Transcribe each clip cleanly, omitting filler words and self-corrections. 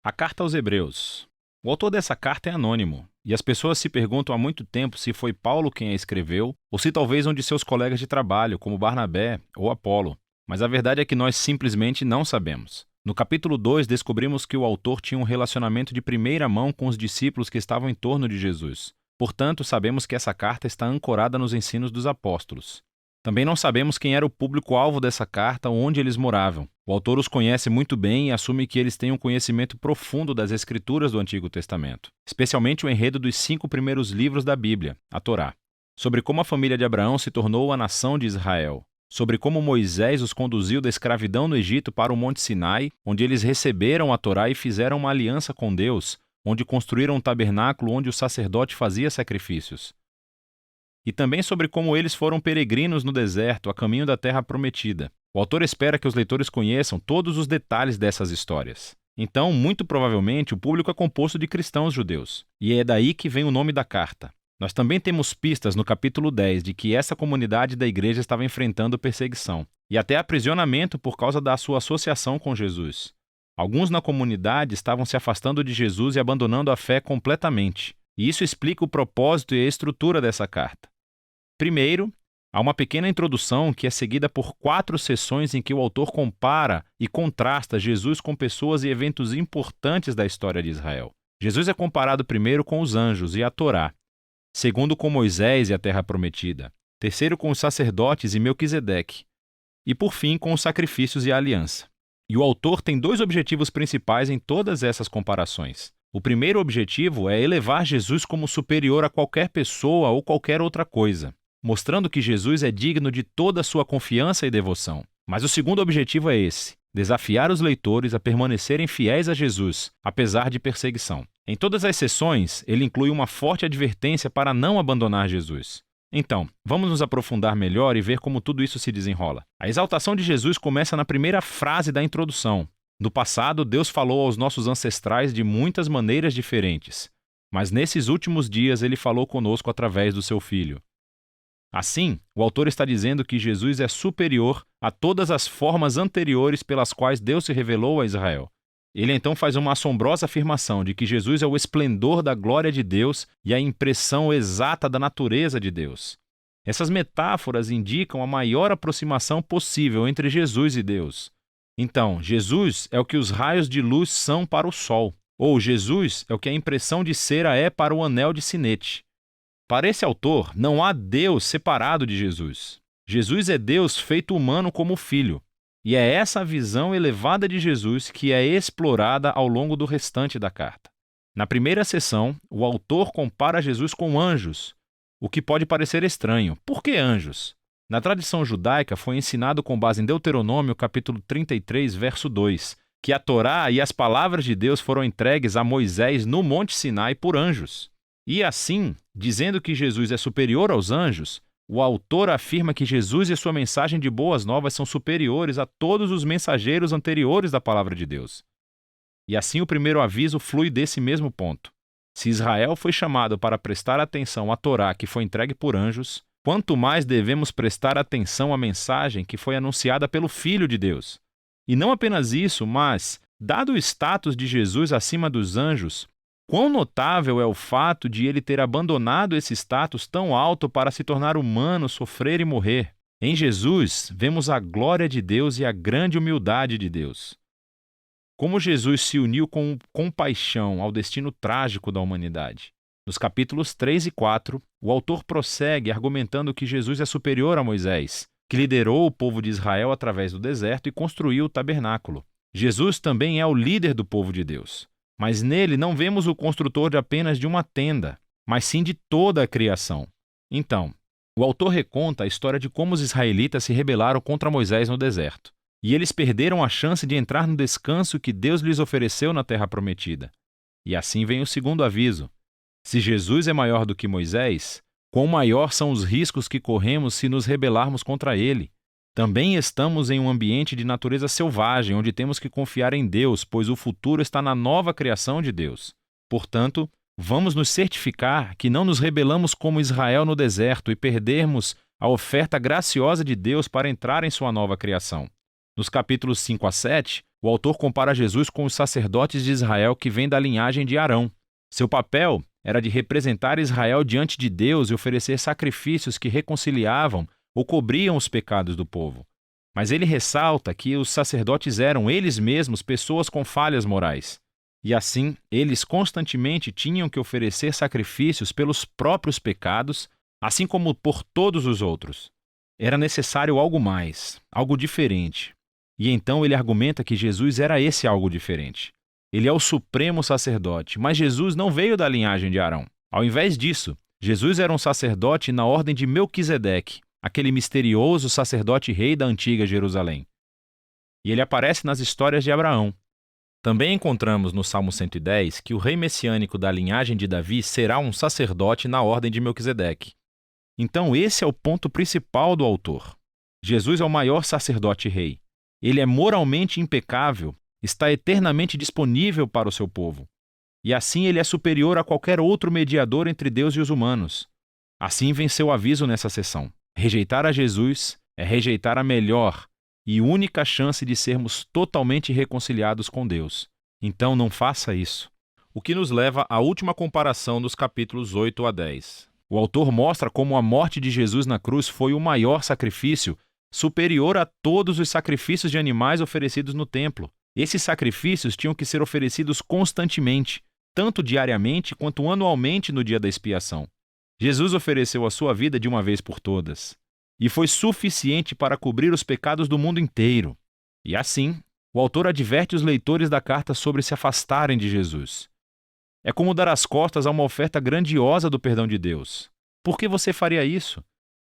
A carta aos Hebreus. O autor dessa carta é anônimo, e as pessoas se perguntam há muito tempo se foi Paulo quem a escreveu, ou se talvez um de seus colegas de trabalho, como Barnabé ou Apolo. Mas a verdade é que nós simplesmente não sabemos. No capítulo 2, descobrimos que o autor tinha um relacionamento de primeira mão com os discípulos que estavam em torno de Jesus. Portanto, sabemos que essa carta está ancorada nos ensinos dos apóstolos. Também não sabemos quem era o público-alvo dessa carta ou onde eles moravam. O autor os conhece muito bem e assume que eles têm um conhecimento profundo das Escrituras do Antigo Testamento, especialmente o enredo dos 5 primeiros livros da Bíblia, a Torá, sobre como a família de Abraão se tornou a nação de Israel, sobre como Moisés os conduziu da escravidão no Egito para o Monte Sinai, onde eles receberam a Torá e fizeram uma aliança com Deus, onde construíram um tabernáculo onde o sacerdote fazia sacrifícios. E também sobre como eles foram peregrinos no deserto, a caminho da terra prometida. O autor espera que os leitores conheçam todos os detalhes dessas histórias. Então, muito provavelmente, o público é composto de cristãos judeus. E é daí que vem o nome da carta. Nós também temos pistas no capítulo 10 de que essa comunidade da igreja estava enfrentando perseguição e até aprisionamento por causa da sua associação com Jesus. Alguns na comunidade estavam se afastando de Jesus e abandonando a fé completamente. E isso explica o propósito e a estrutura dessa carta. Primeiro, há uma pequena introdução que é seguida por 4 sessões em que o autor compara e contrasta Jesus com pessoas e eventos importantes da história de Israel. Jesus é comparado primeiro com os anjos e a Torá, segundo com Moisés e a terra prometida, terceiro com os sacerdotes e Melquisedeque, e por fim com os sacrifícios e a aliança. E o autor tem 2 objetivos principais em todas essas comparações. O primeiro objetivo é elevar Jesus como superior a qualquer pessoa ou qualquer outra coisa, mostrando que Jesus é digno de toda a sua confiança e devoção. Mas o segundo objetivo é esse: desafiar os leitores a permanecerem fiéis a Jesus, apesar de perseguição. Em todas as sessões, ele inclui uma forte advertência para não abandonar Jesus. Então, vamos nos aprofundar melhor e ver como tudo isso se desenrola. A exaltação de Jesus começa na primeira frase da introdução. No passado, Deus falou aos nossos ancestrais de muitas maneiras diferentes, mas nesses últimos dias ele falou conosco através do seu Filho. Assim, o autor está dizendo que Jesus é superior a todas as formas anteriores pelas quais Deus se revelou a Israel. Ele então faz uma assombrosa afirmação de que Jesus é o esplendor da glória de Deus e a impressão exata da natureza de Deus. Essas metáforas indicam a maior aproximação possível entre Jesus e Deus. Então, Jesus é o que os raios de luz são para o Sol, ou Jesus é o que a impressão de cera é para o anel de sinete. Para esse autor, não há Deus separado de Jesus. Jesus é Deus feito humano como Filho. E é essa visão elevada de Jesus que é explorada ao longo do restante da carta. Na primeira sessão, o autor compara Jesus com anjos, o que pode parecer estranho. Por que anjos? Na tradição judaica foi ensinado com base em Deuteronômio capítulo 33, verso 2, que a Torá e as palavras de Deus foram entregues a Moisés no Monte Sinai por anjos. E assim, dizendo que Jesus é superior aos anjos, o autor afirma que Jesus e sua mensagem de boas novas são superiores a todos os mensageiros anteriores da palavra de Deus. E assim o primeiro aviso flui desse mesmo ponto. Se Israel foi chamado para prestar atenção à Torá que foi entregue por anjos, quanto mais devemos prestar atenção à mensagem que foi anunciada pelo Filho de Deus. E não apenas isso, mas, dado o status de Jesus acima dos anjos, quão notável é o fato de ele ter abandonado esse status tão alto para se tornar humano, sofrer e morrer. Em Jesus, vemos a glória de Deus e a grande humildade de Deus. Como Jesus se uniu com compaixão ao destino trágico da humanidade. Nos capítulos 3 e 4, o autor prossegue argumentando que Jesus é superior a Moisés, que liderou o povo de Israel através do deserto e construiu o tabernáculo. Jesus também é o líder do povo de Deus. Mas nele não vemos o construtor de apenas de uma tenda, mas sim de toda a criação. Então, o autor reconta a história de como os israelitas se rebelaram contra Moisés no deserto, e eles perderam a chance de entrar no descanso que Deus lhes ofereceu na terra prometida. E assim vem o segundo aviso. Se Jesus é maior do que Moisés, quão maior são os riscos que corremos se nos rebelarmos contra ele? Também estamos em um ambiente de natureza selvagem, onde temos que confiar em Deus, pois o futuro está na nova criação de Deus. Portanto, vamos nos certificar que não nos rebelamos como Israel no deserto e perdermos a oferta graciosa de Deus para entrar em sua nova criação. Nos capítulos 5 a 7, O autor compara Jesus com os sacerdotes de Israel que vêm da linhagem de Arão. Seu papel era de representar Israel diante de Deus e oferecer sacrifícios que reconciliavam ou cobriam os pecados do povo. Mas ele ressalta que os sacerdotes eram eles mesmos pessoas com falhas morais. E assim, eles constantemente tinham que oferecer sacrifícios pelos próprios pecados, assim como por todos os outros. Era necessário algo mais, algo diferente. E então ele argumenta que Jesus era esse algo diferente. Ele é o supremo sacerdote, mas Jesus não veio da linhagem de Arão. Ao invés disso, Jesus era um sacerdote na ordem de Melquisedeque, aquele misterioso sacerdote-rei da antiga Jerusalém. E ele aparece nas histórias de Abraão. Também encontramos no Salmo 110 que o rei messiânico da linhagem de Davi será um sacerdote na ordem de Melquisedeque. Então esse é o ponto principal do autor. Jesus é o maior sacerdote-rei. Ele é moralmente impecável, está eternamente disponível para o seu povo. E assim ele é superior a qualquer outro mediador entre Deus e os humanos. Assim vem seu aviso nessa sessão. Rejeitar a Jesus é rejeitar a melhor e única chance de sermos totalmente reconciliados com Deus. Então não faça isso. O que nos leva à última comparação dos capítulos 8 a 10. O autor mostra como a morte de Jesus na cruz foi o maior sacrifício, superior a todos os sacrifícios de animais oferecidos no templo. Esses sacrifícios tinham que ser oferecidos constantemente, tanto diariamente quanto anualmente no dia da expiação. Jesus ofereceu a sua vida de uma vez por todas, e foi suficiente para cobrir os pecados do mundo inteiro. E assim, o autor adverte os leitores da carta sobre se afastarem de Jesus. É como dar as costas a uma oferta grandiosa do perdão de Deus. Por que você faria isso?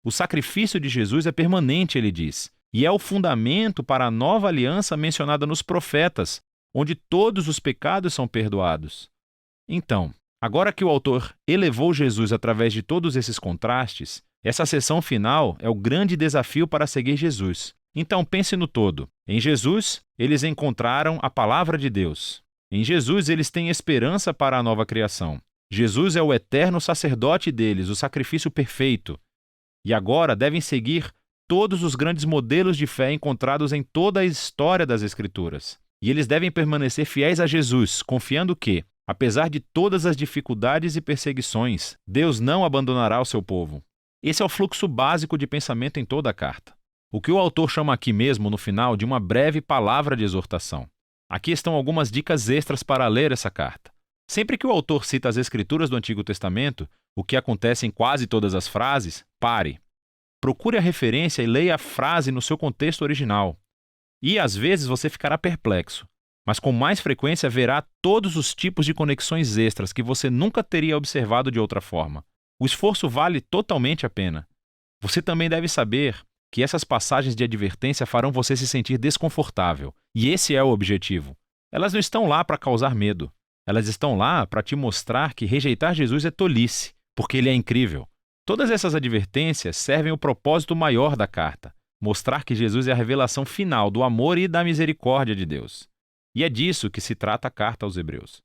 O sacrifício de Jesus é permanente, ele diz, e é o fundamento para a nova aliança mencionada nos profetas, onde todos os pecados são perdoados. Então, agora que o autor elevou Jesus através de todos esses contrastes, essa seção final é o grande desafio para seguir Jesus. Então pense no todo. Em Jesus, eles encontraram a palavra de Deus. Em Jesus, eles têm esperança para a nova criação. Jesus é o eterno sacerdote deles, o sacrifício perfeito. E agora devem seguir todos os grandes modelos de fé encontrados em toda a história das Escrituras. E eles devem permanecer fiéis a Jesus, confiando que, apesar de todas as dificuldades e perseguições, Deus não abandonará o seu povo. Esse é o fluxo básico de pensamento em toda a carta. O que o autor chama aqui mesmo, no final, de uma breve palavra de exortação. Aqui estão algumas dicas extras para ler essa carta. Sempre que o autor cita as Escrituras do Antigo Testamento, o que acontece em quase todas as frases, pare. Procure a referência e leia a frase no seu contexto original. E, às vezes, você ficará perplexo, mas com mais frequência verá todos os tipos de conexões extras que você nunca teria observado de outra forma. O esforço vale totalmente a pena. Você também deve saber que essas passagens de advertência farão você se sentir desconfortável, e esse é o objetivo. Elas não estão lá para causar medo. Elas estão lá para te mostrar que rejeitar Jesus é tolice, porque ele é incrível. Todas essas advertências servem o propósito maior da carta, mostrar que Jesus é a revelação final do amor e da misericórdia de Deus. E é disso que se trata a carta aos Hebreus.